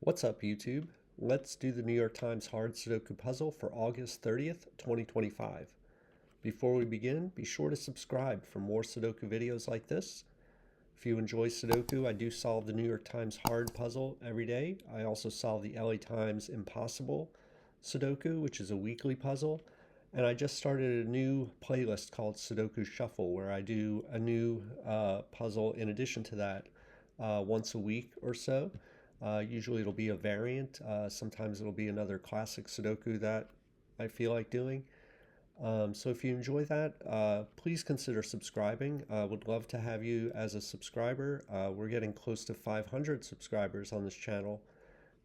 What's up, YouTube? Let's do the New York Times hard Sudoku puzzle for August 30th, 2025. Before we begin, be sure to subscribe for more Sudoku videos like this. If you enjoy Sudoku, I do solve the New York Times hard puzzle every day. I also solve the LA Times impossible Sudoku, which is a weekly puzzle. And I just started a new playlist called Sudoku Shuffle, where I do a new puzzle in addition to that once a week or so. Usually it'll be a variant. Sometimes it'll be another classic Sudoku that I feel like doing. So if you enjoy that, please consider subscribing. Would love to have you as a subscriber. We're getting close to 500 subscribers on this channel,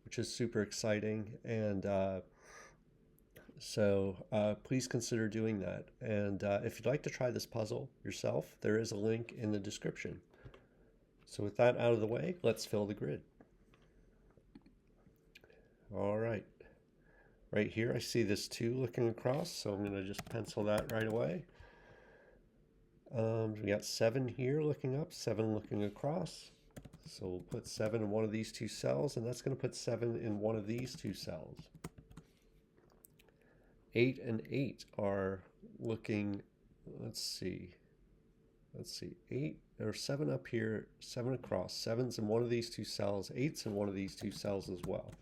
which is super exciting. And please consider doing that. And if you'd like to try this puzzle yourself, there is a link in the description. So with that out of the way, let's fill the grid. All right. Right here, I see this 2 looking across, so I'm going to just pencil that right away. We got 7 here looking up, 7 looking across. So we'll put 7 in one of these 2 cells, and that's going to put 7 in one of these 2 cells. 8 and 8 are looking, let's see, 8 or 7 up here, 7 across. 7's in one of these 2 cells, 8's in one of these 2 cells as well.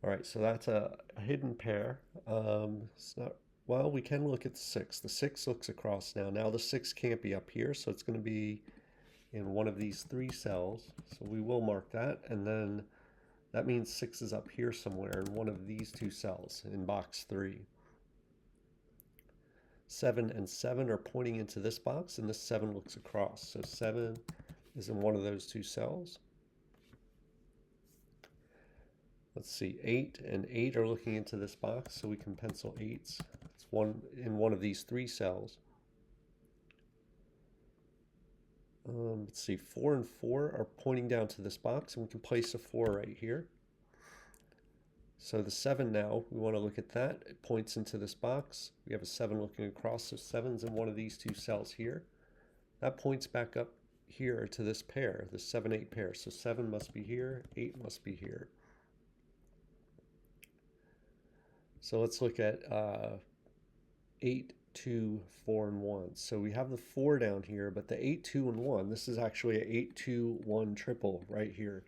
All right, so that's a hidden pair. It's not, well, we can look at the 6. The 6 looks across now. Now the 6 can't be up here, so it's going to be in one of these 3 cells. So we will mark that, and then that means 6 is up here somewhere in one of these 2 cells in box 3. 7 and 7 are pointing into this box, and this 7 looks across. So 7 is in one of those 2 cells. Let's see, 8 and 8 are looking into this box, so we can pencil 8s. It's in one of these 3 cells. Let's see, 4 and 4 are pointing down to this box, and we can place a 4 right here. So the 7 now, we want to look at that. It points into this box. We have a 7 looking across, so 7's in one of these 2 cells here. That points back up here to this pair, the 7-8 pair. So 7 must be here, 8 must be here. So let's look at 8, 2, 4, and 1. So we have the 4 down here, but the 8, 2, and 1, this is actually an 8, 2, 1 triple right here.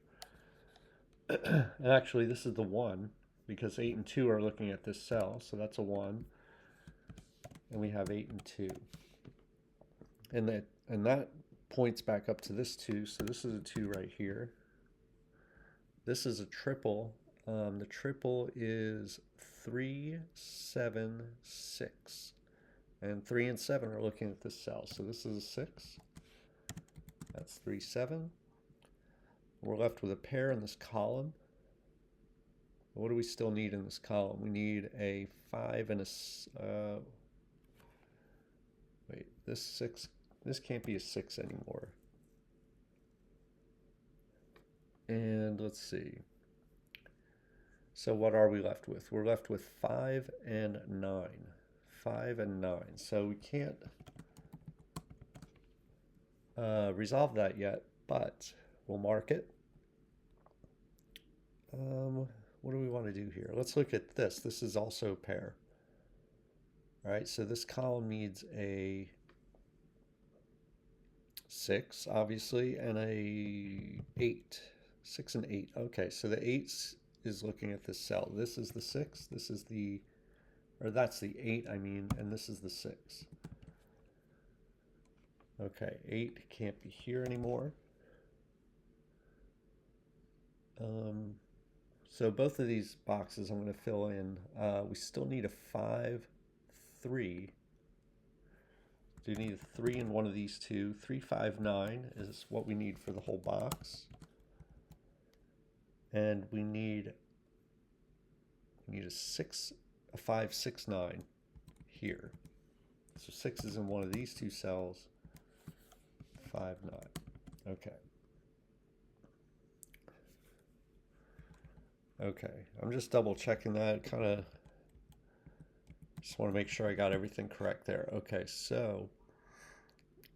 And actually, this is the 1, because 8 and 2 are looking at this cell, so that's a 1. And we have 8 and 2. And that points back up to this 2, so this is a 2 right here. This is a triple. The triple is 3, 7, 6. And 3 and 7 are looking at this cell. So this is a 6. That's 3, 7. We're left with a pair in this column. What do we still need in this column? We need a 5 and a... wait, this 6... this can't be a 6 anymore. And let's see. So what are we left with? We're left with 5 and 9. 5 and 9. So we can't resolve that yet, but we'll mark it. What do we want to do here? Let's look at this. This is also a pair. All right, so this column needs a 6, obviously, and a 8. 6 and 8. Okay, so the 8 is looking at this cell. This is the 6. This is the, or that's the 8, I mean, and this is the 6. Okay, 8 can't be here anymore. So both of these boxes I'm going to fill in. We still need a 5, 3. Do you need a 3 in one of these 2? 3, 5, 9 is what we need for the whole box. And we need a 6, a 5, 6, 9 here. So 6 is in one of these 2 cells. 5, 9. Okay. Okay, I'm just double checking that. Kind of just want to make sure I got everything correct there. Okay, so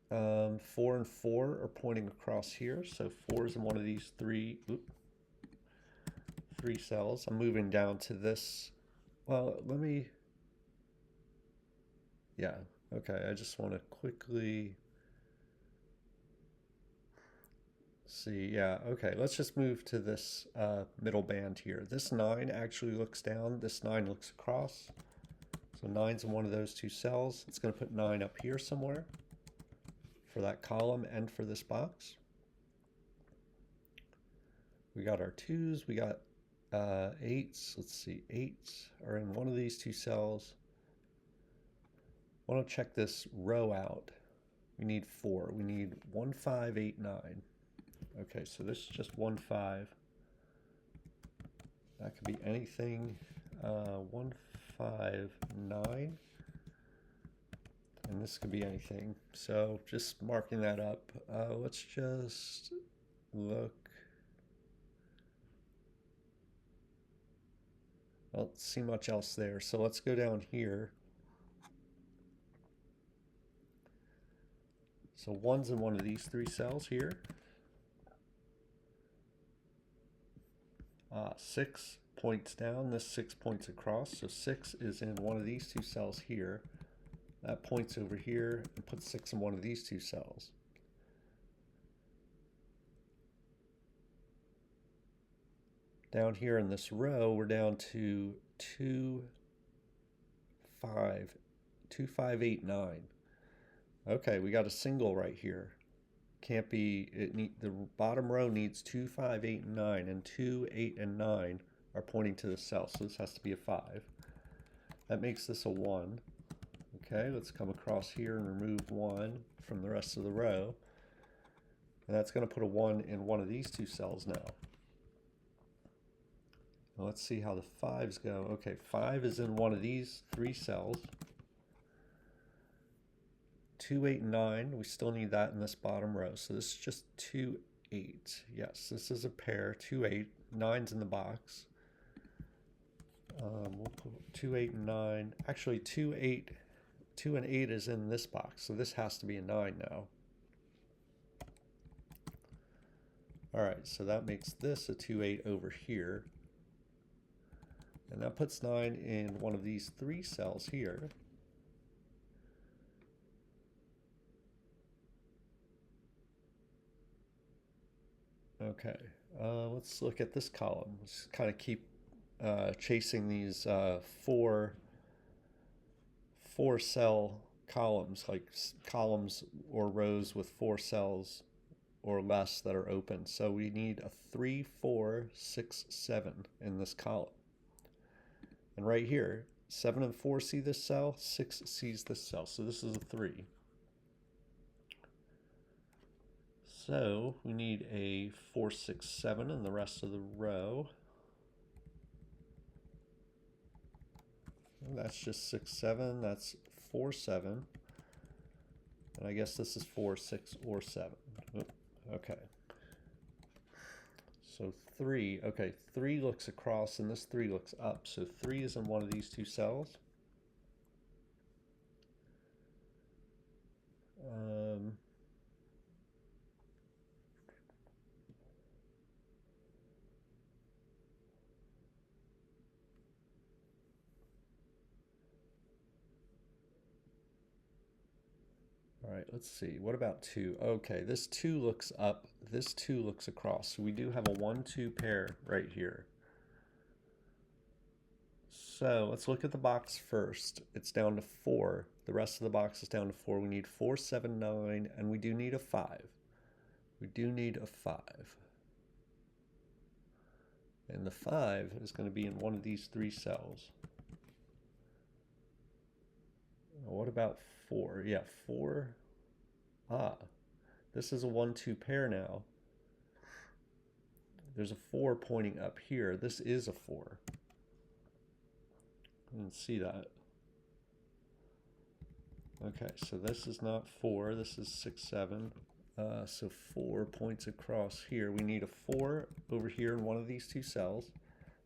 4 and 4 are pointing across here, so 4 is in one of these three cells. I'm moving down to this. Well, yeah, okay, I just want to quickly see. Yeah, okay, let's just move to this middle band here. This 9 actually looks down, this 9 looks across. So 9's in one of those two cells. It's going to put 9 up here somewhere for that column and for this box. We got our 2's, we got 8's. Let's see, 8's are in one of these two cells. I want to check this row out. We need 4. We need 1, 5, 8, 9. Okay, so this is just 1, 5. That could be anything. 1, 5, 9. And this could be anything. So just marking that up. Let's just look. I don't see much else there. So let's go down here. So 1's in one of these three cells here. 6 points down, this 6 points across. So 6 is in one of these two cells here. That points over here and puts 6 in one of these two cells. Down here in this row, we're down to 2, 5, 2, 5, 8, 9. Okay, we got a single right here. Can't be, the bottom row needs 2, 5, 8, and 9, and 2, 8, and 9 are pointing to the cell, so this has to be a 5. That makes this a 1. Okay, let's come across here and remove 1 from the rest of the row. And that's going to put a 1 in one of these two cells now. Now let's see how the 5's go. Okay, 5 is in one of these three cells. 2, 8, and 9. We still need that in this bottom row. So this is just 2, 8. Yes, this is a pair. 2, 8. 9's in the box. We'll put 2, 8, and 9. Actually, 2, 8. 2 and 8 is in this box, so this has to be a 9 now. All right, so that makes this a 2, 8 over here. And that puts 9 in one of these three cells here. Okay, let's look at this column. Let's kind of keep chasing these four cell columns, like columns or rows with 4 cells or less that are open. So we need a 3, 4, 6, 7 in this column. And right here, 7 and 4 see this cell, 6 sees this cell. So this is a 3. So we need a 4, 6, 7 in the rest of the row. And that's just 6, 7. That's 4, 7. And I guess this is 4, 6, or 7. Okay. So 3. Okay, 3 looks across and this 3 looks up. So 3 is in one of these two cells. All right, let's see. What about 2? Okay, this 2 looks up, this 2 looks across. So we do have a 1, 2 pair right here. So let's look at the box first. It's down to 4. The rest of the box is down to 4. We need 4, 7, 9, and we do need a 5. We do need a 5. And the 5 is going to be in one of these three cells. What about 4? Yeah, 4. This is a 1, 2 pair now. There's a 4 pointing up here. This is a 4. You can see that. Okay, so this is not 4. This is 6, 7. So 4 points across here. We need a 4 over here in one of these two cells.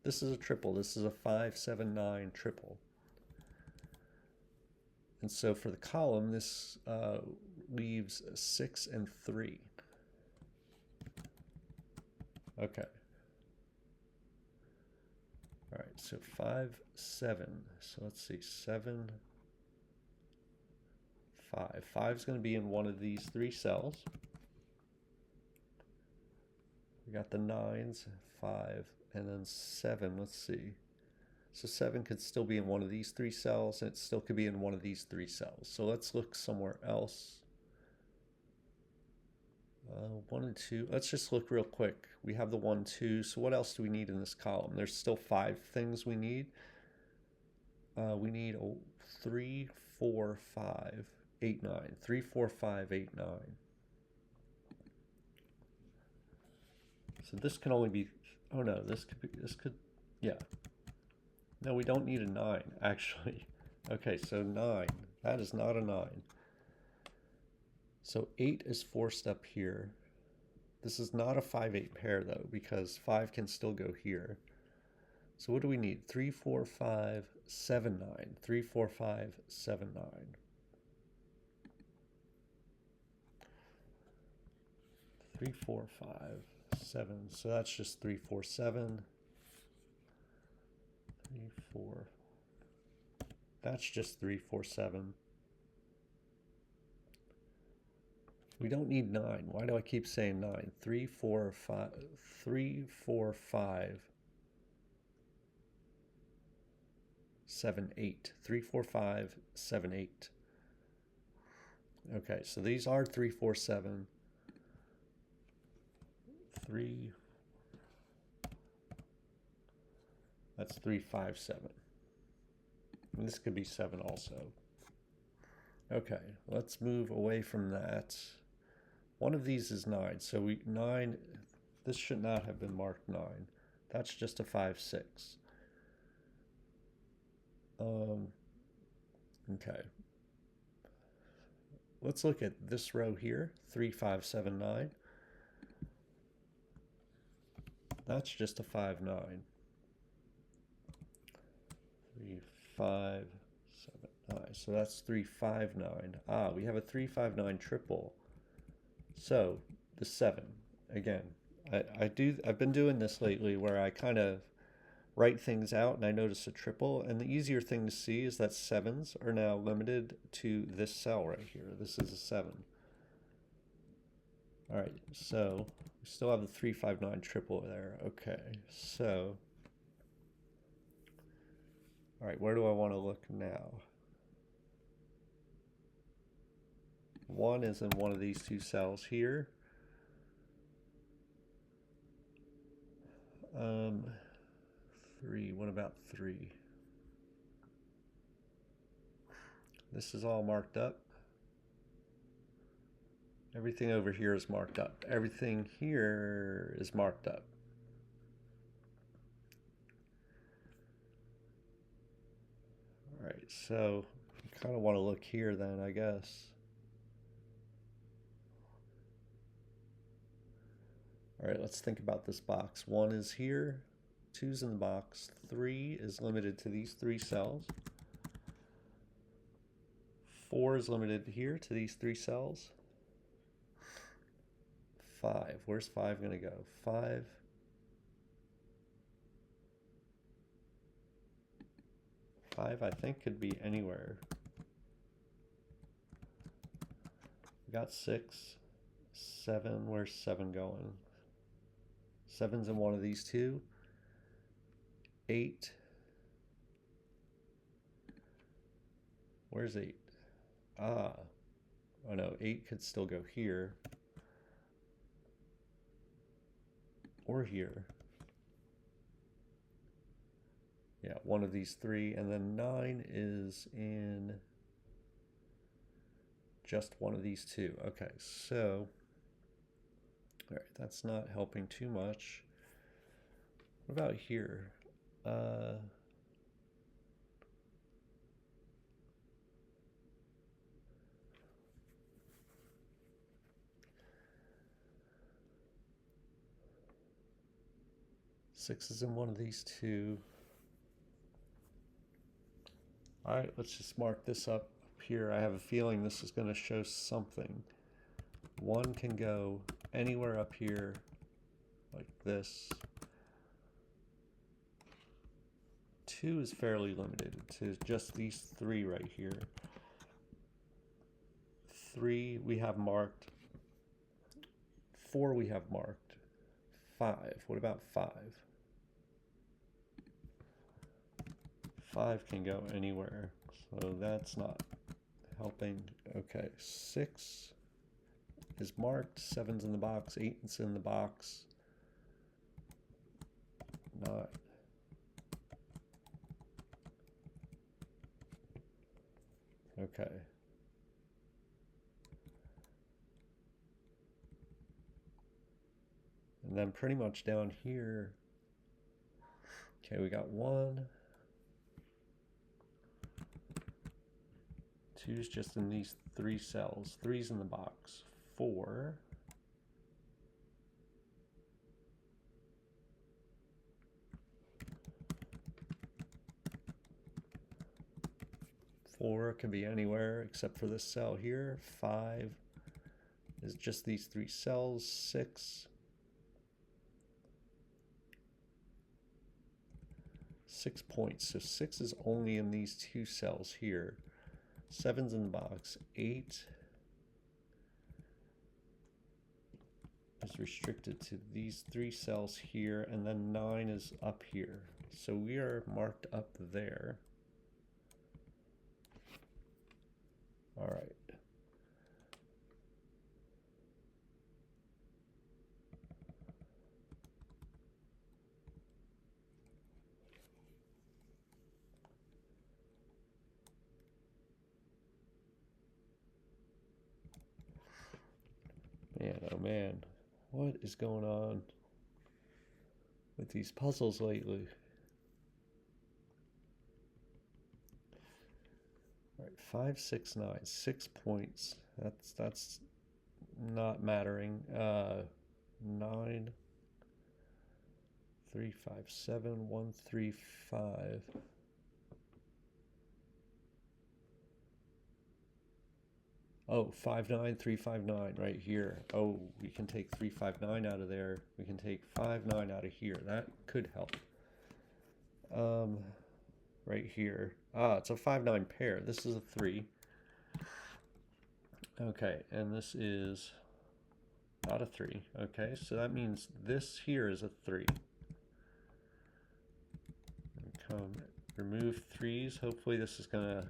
This is a triple. This is a 5, 7, 9 triple. And so for the column, this leaves 6 and 3. Okay. All right, so 5, 7. So let's see, 7, 5. 5 is going to be in one of these 3 cells. We got the 9s, 5, and then 7. Let's see. So 7 could still be in one of these 3 cells, and it still could be in one of these 3 cells. So let's look somewhere else. 1 and 2. Let's just look real quick. We have the 1, 2. So what else do we need in this column? There's still 5 things we need. We need 3, 4, 5, 8, 9. 3, 4, 5, 8, 9. So this can only be, oh no, this could, yeah. No, we don't need a 9, actually. Okay, so 9, that is not a 9. So 8 is forced up here. This is not a 5, 8 pair though, because 5 can still go here. So what do we need? 3, 4, 5, 7, 9. 3, 4, 5, 7, 9. Three, 4, 5, 7. So that's just 3, 4, 7. 3, 4. That's just 3, 4, 7. We don't need 9. Why do I keep saying 9? 3, 4, 5, 3, 4, 5, 7, 8. 3, 4, 5, 7, 8. Okay, so these are 3, 4, 7. 3. That's 3, 5, 7. And this could be 7 also. Okay, let's move away from that. One of these is 9, so 9, this should not have been marked 9. That's just a 5, 6. Okay. Let's look at this row here, 3, 5, 7, 9. That's just a 5, 9. 3, 5, 7, 9. So that's 3, 5, 9. Ah, we have a 3, 5, 9 triple. So the 7, again, I've been doing this lately where I kind of write things out and I notice a triple, and the easier thing to see is that 7s are now limited to this cell right here. This is a 7. All right, so we still have the 3, 5, 9 triple there. Okay, so, all right, where do I want to look now? 1 is in one of these 2 cells here. 3, what about 3? This is all marked up. Everything over here is marked up. Everything here is marked up. All right, so I kind of want to look here then, I guess. All right, let's think about this box. 1 is here, 2's in the box, 3 is limited to these 3 cells. 4 is limited here to these 3 cells. 5, where's 5 going to go? 5. 5, I think, could be anywhere. We got 6, 7, where's 7 going? 7's in one of these 2. 8. Where's 8? Ah. Oh no, 8 could still go here. Or here. Yeah, one of these 3. And then 9 is in just one of these 2. Okay, so, all right, that's not helping too much. What about here? 6 is in one of these 2. All right, let's just mark this up here, I have a feeling this is going to show something. 1 can go anywhere up here like this. 2 is fairly limited to just these 3 right here. 3 we have marked. 4 we have marked. 5. What about 5? 5 can go anywhere, so that's not helping. Okay, 6 is marked. 7's in the box. 8 is in the box. 9. Okay. And then pretty much down here, okay, we got 1. 2's just in these 3 cells. 3's in the box. 4. 4 can be anywhere except for this cell here. 5 is just these 3 cells. 6. 6 points. So 6 is only in these 2 cells here. 7's in the box. 8 is restricted to these 3 cells here, and then 9 is up here. So we are marked up there. All right. Man, oh man, what is going on with these puzzles lately? All right, 5, 6, 9, 6 points. That's not mattering. 9, 3, 5, 7, 1, 3, 5. Oh, 5, 9, 3, 5, 9 right here. Oh, we can take 3, 5, 9 out of there. We can take 5, 9 out of here. That could help. Right here. Ah, it's a 5, 9 pair. This is a 3. Okay, and this is not a 3. Okay, so that means this here is a 3. Come remove 3s. Hopefully this is gonna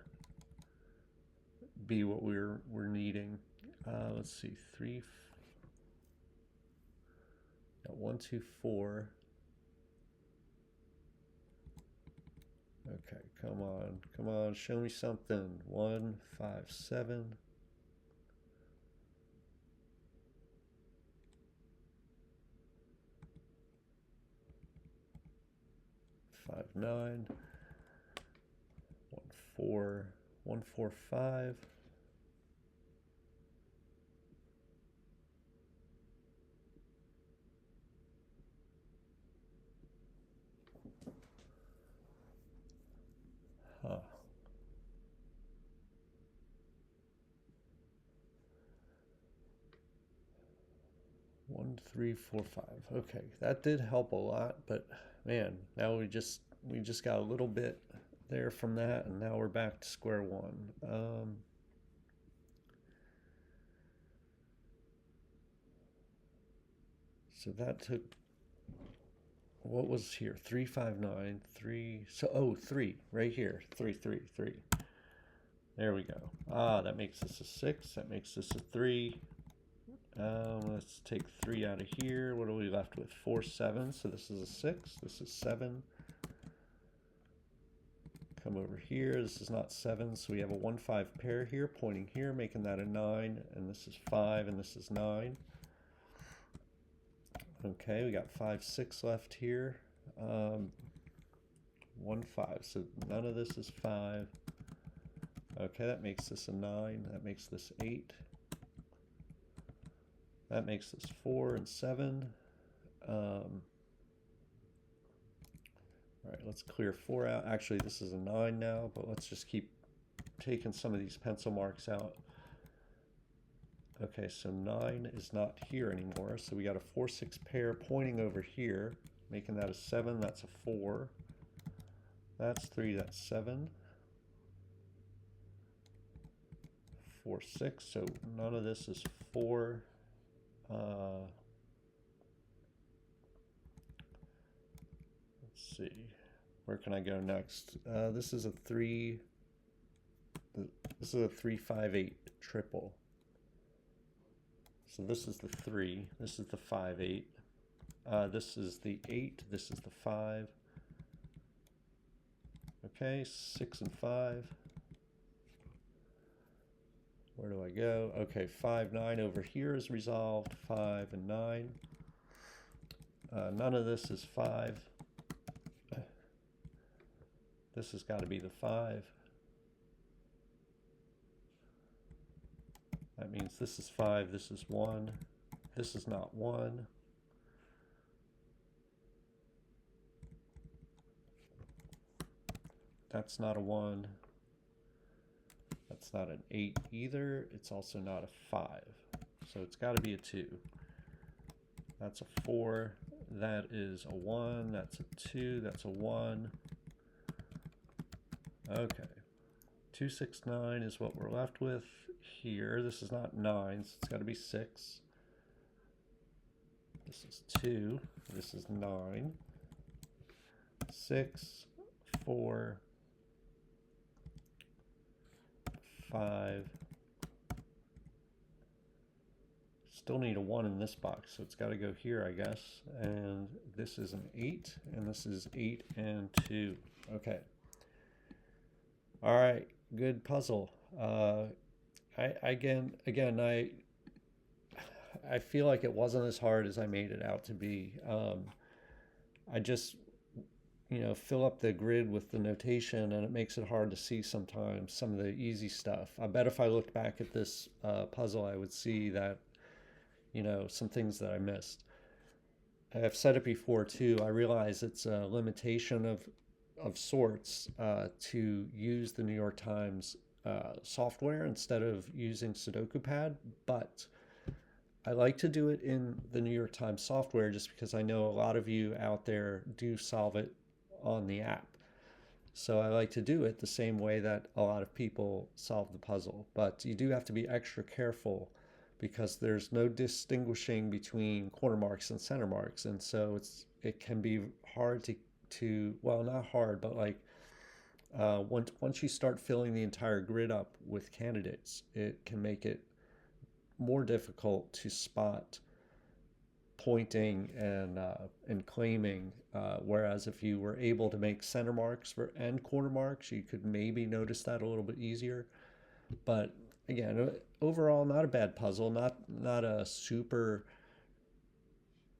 be what we're needing. Let's see, 3. Got 1, 2, 4. Okay, come on, show me something. 1, 5, 7. 5, 9. 1, 4. 1, 4, 5. 1, 3, 4, 5. Okay, that did help a lot, but man, now we just got a little bit there from that, and now we're back to square one. So that took, what was here? 3, 5, 9, 3. So, oh, 3 right here. 3, 3, 3. There we go. Ah, that makes this a 6. That makes this a 3. Let's take 3 out of here. What are we left with? 4, 7. So this is a 6. This is 7. Come over here. This is not 7. So we have a 1, 5 pair here, pointing here, making that a 9. And this is 5, and this is 9. Okay, we got 5, 6 left here. 1, 5. So none of this is 5. Okay, that makes this a 9. That makes this 8. That makes this 4 and 7. All right, let's clear 4 out. Actually, this is a 9 now, but let's just keep taken some of these pencil marks out. Okay, so 9 is not here anymore. So we got a 4, 6 pair pointing over here, making that a 7. That's a 4. That's 3. That's 7. 4, 6. So none of this is 4. Let's see. Where can I go next? This is a 3. This is a 3, 5, 8 triple. So this is the 3. This is the 5, 8. This is the 8. This is the 5. Okay, 6 and 5. Where do I go? Okay, 5, 9 over here is resolved. 5 and 9. None of this is 5. This has got to be the 5. That means this is 5, this is 1. This is not 1. That's not a 1. That's not an 8 either. It's also not a 5. So it's got to be a 2. That's a 4. That is a 1. That's a 2. That's a 1. Okay. 2, 6, 9 is what we're left with here. This is not 9, so it's got to be 6. This is 2. This is 9. 6, 4, 5. Still need a 1 in this box, so it's got to go here, I guess. And this is an 8, and this is 8 and 2. Okay. All right, good puzzle. I feel like it wasn't as hard as I made it out to be. I just, fill up the grid with the notation, and it makes it hard to see sometimes some of the easy stuff. I bet if I looked back at this puzzle, I would see that, some things that I missed. I've said it before too. I realize it's a limitation of sorts to use the New York Times software instead of using Sudoku Pad, but I like to do it in the New York Times software just because I know a lot of you out there do solve it on the app. So I like to do it the same way that a lot of people solve the puzzle, but you do have to be extra careful because there's no distinguishing between corner marks and center marks, and so it can be hard to well, not hard, but like once you start filling the entire grid up with candidates, it can make it more difficult to spot pointing and claiming. Whereas if you were able to make center marks and corner marks, you could maybe notice that a little bit easier. But again, overall, not a bad puzzle. Not a super.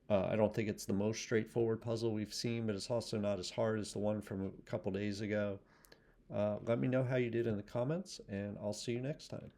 I don't think it's the most straightforward puzzle we've seen, but it's also not as hard as the one from a couple days ago. Let me know how you did in the comments, and I'll see you next time.